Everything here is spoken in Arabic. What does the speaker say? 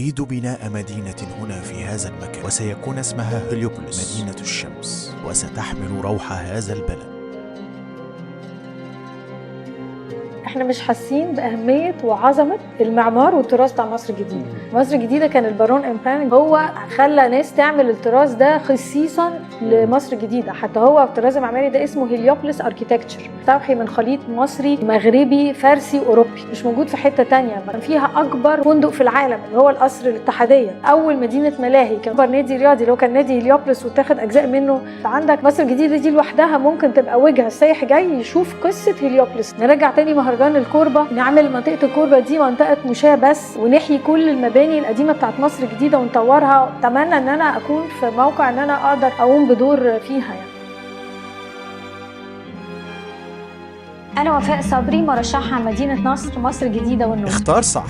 نريد بناء مدينة هنا في هذا المكان، وسيكون اسمها هليوبوليس مدينة الشمس، وستحمل روح هذا البلد. احنا مش حاسين بأهمية وعظمة المعمار والتراث بتاع مصر الجديدة. مصر الجديدة كان البارون إمبانج هو خلى ناس تعمل التراث ده خصيصا لمصر الجديدة. حتى هو الطراز المعماري ده اسمه هليوبوليس اركيتكتشر، توحي من خليط مصري مغربي فارسي أوروبي، مش موجود في حتة تانية. كان فيها أكبر فندق في العالم اللي هو القصر الاتحادية، أول مدينة ملاهي، كان أكبر نادي رياضي اللي هو كان نادي هليوبوليس وتاخد أجزاء منه. عندك مصر الجديدة دي لوحدها ممكن تبقى وجهة السائح جاي يشوف قصة هليوبوليس. نرجع تاني مهرجان الكوربة، نعمل منطقة الكوربة دي منطقة مشاة بس، ونحيي كل المباني القديمة بتاعت مصر الجديدة ونطورها. أتمنى إن أنا أكون في موقع إن أنا أقدر أقوم بدور فيها يعني. أنا وفاء صبري مرشحة مدينة نصر، مصر الجديدة والنور. اختار صح.